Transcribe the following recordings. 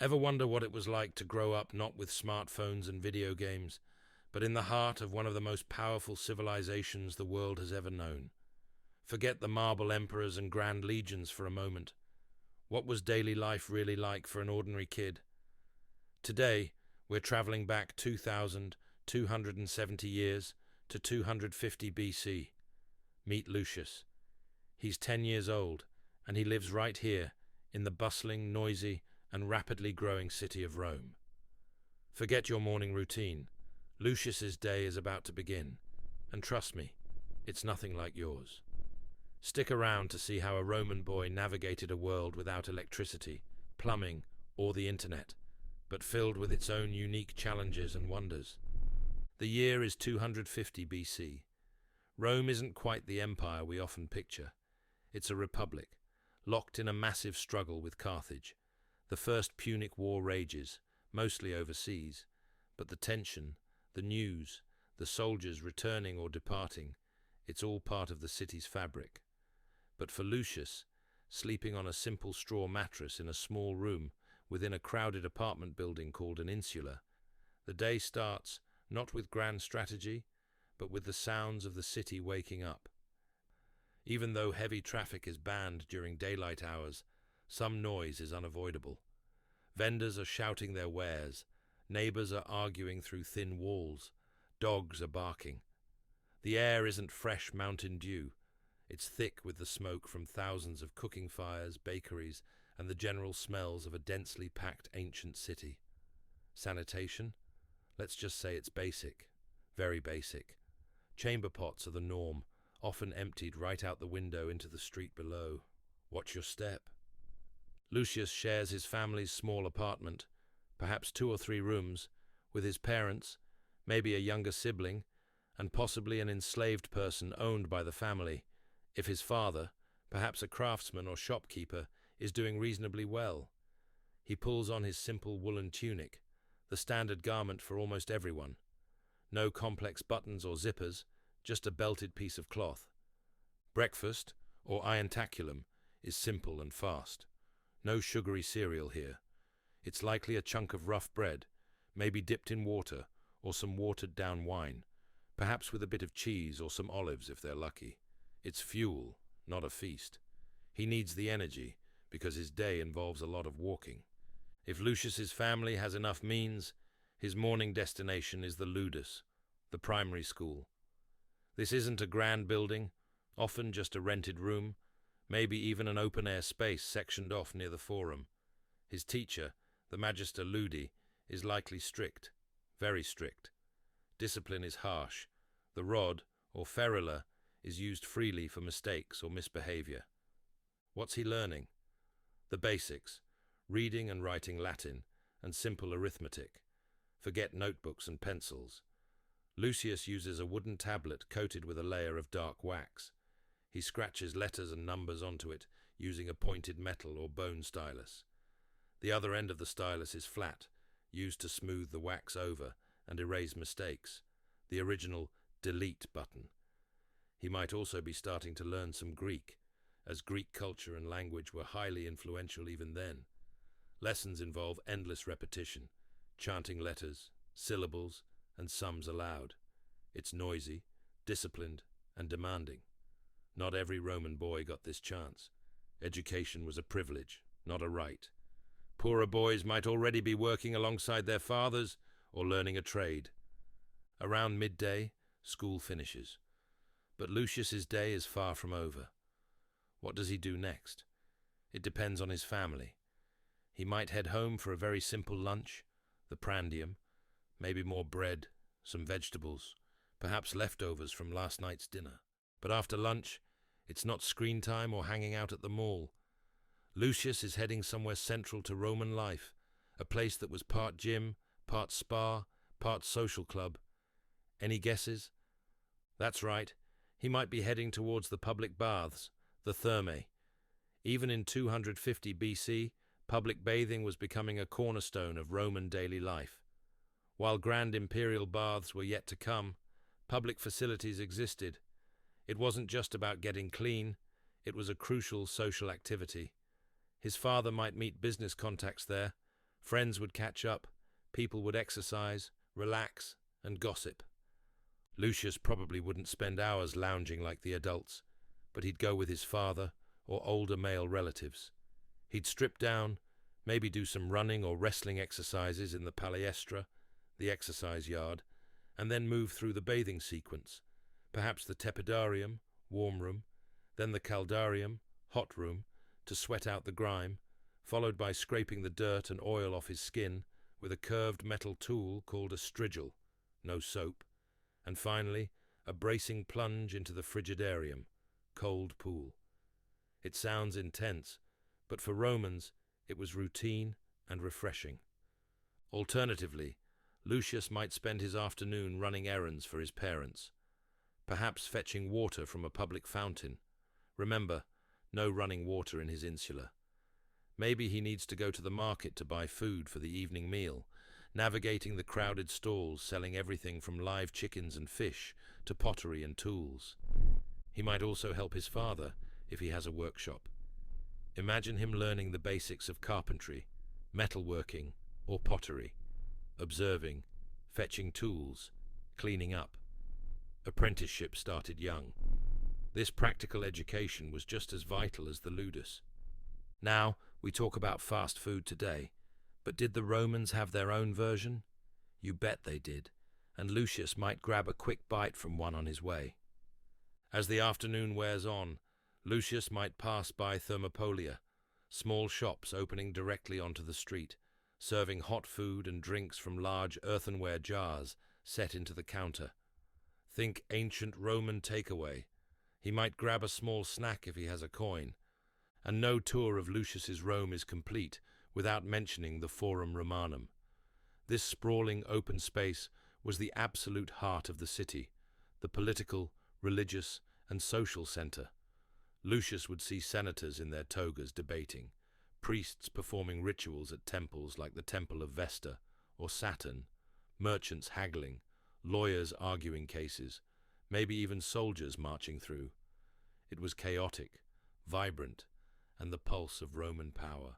Ever wonder what it was like to grow up not with smartphones and video games, but in the heart of one of the most powerful civilizations the world has ever known? Forget the marble emperors and grand legions for a moment. What was daily life really like for an ordinary kid? Today, we're traveling back 2,270 years to 250 BC. Meet Lucius. He's 10 years old, and he lives right here in the bustling, noisy, and rapidly growing city of Rome. Forget your morning routine. Lucius's day is about to begin, and trust me, it's nothing like yours. Stick around to see how a Roman boy navigated a world without electricity, plumbing, or the internet, but filled with its own unique challenges and wonders. The year is 250 BC. Rome isn't quite the empire we often picture. It's a republic, locked in a massive struggle with Carthage. The First Punic War rages, mostly overseas, but the tension, the news, the soldiers returning or departing, it's all part of the city's fabric. But for Lucius, sleeping on a simple straw mattress in a small room within a crowded apartment building called an insula, the day starts not with grand strategy, but with the sounds of the city waking up. Even though heavy traffic is banned during daylight hours, some noise is unavoidable. Vendors are shouting their wares, neighbors are arguing through thin walls, dogs are barking. The air isn't fresh mountain dew. It's thick with the smoke from thousands of cooking fires, bakeries, and the general smells of a densely packed ancient city. Sanitation? Let's just say it's basic. Very basic. Chamber pots are the norm, often emptied right out the window into the street below. Watch your step. Lucius shares his family's small apartment, perhaps 2 or 3 rooms, with his parents, maybe a younger sibling, and possibly an enslaved person owned by the family, if his father, perhaps a craftsman or shopkeeper, is doing reasonably well. He pulls on his simple woolen tunic, the standard garment for almost everyone. No complex buttons or zippers, just a belted piece of cloth. Breakfast, or Ientaculum, is simple and fast. No sugary cereal here. It's likely a chunk of rough bread, maybe dipped in water, or some watered-down wine, perhaps with a bit of cheese or some olives if they're lucky. It's fuel, not a feast. He needs the energy, because his day involves a lot of walking. If Lucius's family has enough means, his morning destination is the Ludus, the primary school. This isn't a grand building, often just a rented room, maybe even an open-air space sectioned off near the forum. His teacher, the Magister Ludi, is likely strict, very strict. Discipline is harsh. The rod, or ferula, is used freely for mistakes or misbehavior. What's he learning? The basics, reading and writing Latin, and simple arithmetic. Forget notebooks and pencils. Lucius uses a wooden tablet coated with a layer of dark wax. He scratches letters and numbers onto it using a pointed metal or bone stylus. The other end of the stylus is flat, used to smooth the wax over and erase mistakes, the original delete button. He might also be starting to learn some Greek, as Greek culture and language were highly influential even then. Lessons involve endless repetition, chanting letters, syllables, and sums aloud. It's noisy, disciplined, and demanding. Not every Roman boy got this chance. Education was a privilege, not a right. Poorer boys might already be working alongside their fathers or learning a trade. Around midday, school finishes. But Lucius's day is far from over. What does he do next? It depends on his family. He might head home for a very simple lunch, the Prandium, maybe more bread, some vegetables, perhaps leftovers from last night's dinner. But after lunch, it's not screen time or hanging out at the mall. Lucius is heading somewhere central to Roman life, a place that was part gym, part spa, part social club. Any guesses? That's right, he might be heading towards the public baths, the Thermae. Even in 250 BC, public bathing was becoming a cornerstone of Roman daily life. While grand imperial baths were yet to come, public facilities existed. It wasn't just about getting clean, it was a crucial social activity. His father might meet business contacts there, Friends would catch up, people would exercise, relax, and gossip. Lucius probably wouldn't spend hours lounging like the adults, but he'd go with his father or older male relatives. He'd strip down, maybe do some running or wrestling exercises in the palestra, the exercise yard, and then move through the bathing sequence, perhaps the tepidarium, warm room, then the caldarium, hot room, to sweat out the grime, followed by scraping the dirt and oil off his skin with a curved metal tool called a strigil, no soap, and finally a bracing plunge into the frigidarium, cold pool. It sounds intense, but for Romans it was routine and refreshing. Alternatively, Lucius might spend his afternoon running errands for his parents, perhaps fetching water from a public fountain. Remember, no running water in his insula. Maybe he needs to go to the market to buy food for the evening meal, navigating the crowded stalls selling everything from live chickens and fish to pottery and tools. He might also help his father if he has a workshop. Imagine him learning the basics of carpentry, metalworking, or pottery, observing, fetching tools, cleaning up. Apprenticeship started young. This practical education was just as vital as the ludus. Now, we talk about fast food today, but did the Romans have their own version? You bet they did, and Lucius might grab a quick bite from one on his way. As the afternoon wears on, Lucius might pass by Thermopolia, small shops opening directly onto the street, serving hot food and drinks from large earthenware jars set into the counter. Think ancient Roman takeaway. He might grab a small snack if he has a coin. And no tour of Lucius's Rome is complete without mentioning the Forum Romanum. This sprawling open space was the absolute heart of the city, the political, religious, and social center. Lucius would see senators in their togas debating, priests performing rituals at temples like the Temple of Vesta or Saturn, merchants haggling, lawyers arguing cases, maybe even soldiers marching through. It was chaotic, vibrant, and the pulse of Roman power.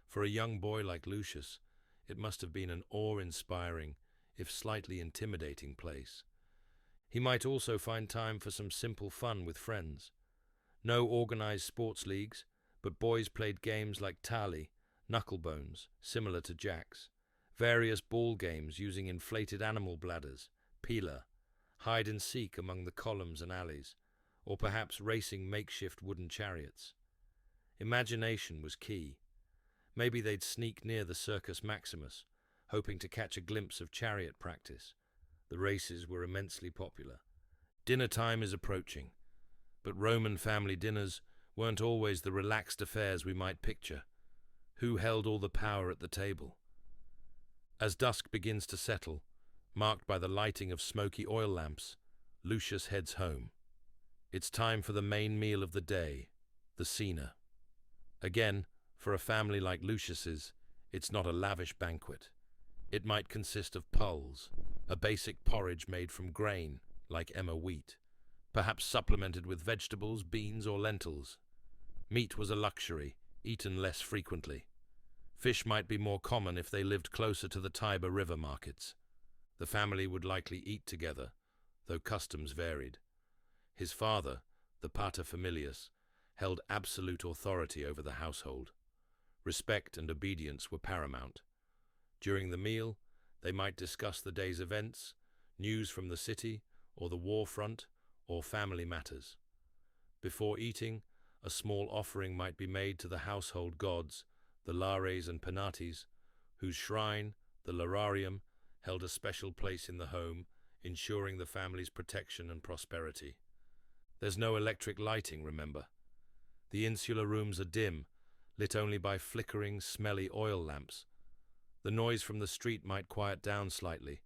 For a young boy like Lucius, it must have been an awe-inspiring, if slightly intimidating place. He might also find time for some simple fun with friends. No organized sports leagues, but boys played games like tali, knucklebones, similar to jacks, various ball games using inflated animal bladders, pila, hide and seek among the columns and alleys, or perhaps racing makeshift wooden chariots. Imagination was key. Maybe they'd sneak near the Circus Maximus, hoping to catch a glimpse of chariot practice. The races were immensely popular. Dinner time is approaching, but Roman family dinners weren't always the relaxed affairs we might picture. Who held all the power at the table? As dusk begins to settle, marked by the lighting of smoky oil lamps, Lucius heads home. It's time for the main meal of the day, the cena. Again, for a family like Lucius's, it's not a lavish banquet. It might consist of pulse, a basic porridge made from grain, like emmer wheat, perhaps supplemented with vegetables, beans, or lentils. Meat was a luxury, eaten less frequently. Fish might be more common if they lived closer to the Tiber river markets. The family would likely eat together, though customs varied. His father, the paterfamilias, held absolute authority over the household. Respect and obedience were paramount. During the meal, they might discuss the day's events, news from the city, or the war front, or family matters. Before eating, a small offering might be made to the household gods, the Lares and Penates, whose shrine, the Lararium, held a special place in the home, ensuring the family's protection and prosperity. There's no electric lighting, remember. The insular rooms are dim, lit only by flickering, smelly oil lamps. The noise from the street might quiet down slightly,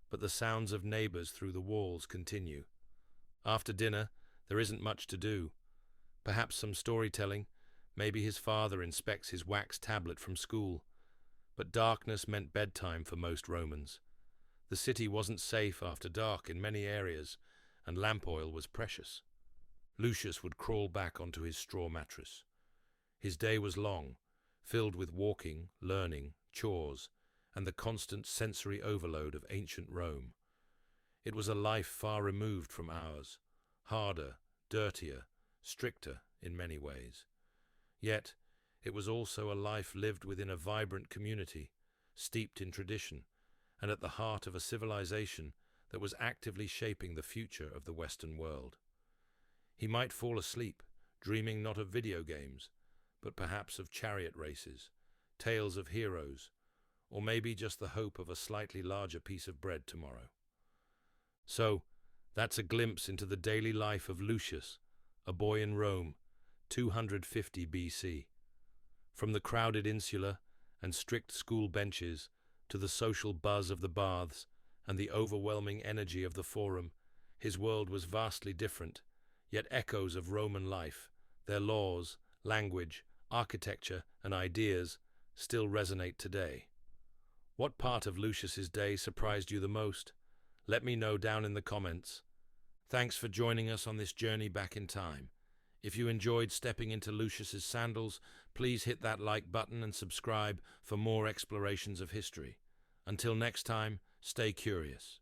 but the sounds of neighbors through the walls continue. After dinner, there isn't much to do. Perhaps some storytelling, maybe his father inspects his wax tablet from school. But darkness meant bedtime for most Romans. The city wasn't safe after dark in many areas, and lamp oil was precious. Lucius would crawl back onto his straw mattress. His day was long, filled with walking, learning, chores, and the constant sensory overload of ancient Rome. It was a life far removed from ours, harder, dirtier, stricter in many ways. Yet, it was also a life lived within a vibrant community, steeped in tradition, and at the heart of a civilization that was actively shaping the future of the Western world. He might fall asleep, dreaming not of video games, but perhaps of chariot races, tales of heroes, or maybe just the hope of a slightly larger piece of bread tomorrow. So, that's a glimpse into the daily life of Lucius, a boy in Rome, 250 BC. From the crowded insula and strict school benches to the social buzz of the baths and the overwhelming energy of the forum, his world was vastly different, yet echoes of Roman life, their laws, language, architecture, and ideas still resonate today. What part of Lucius's day surprised you the most? Let me know down in the comments. Thanks for joining us on this journey back in time. If you enjoyed stepping into Lucius's sandals, please hit that like button and subscribe for more explorations of history. Until next time, stay curious.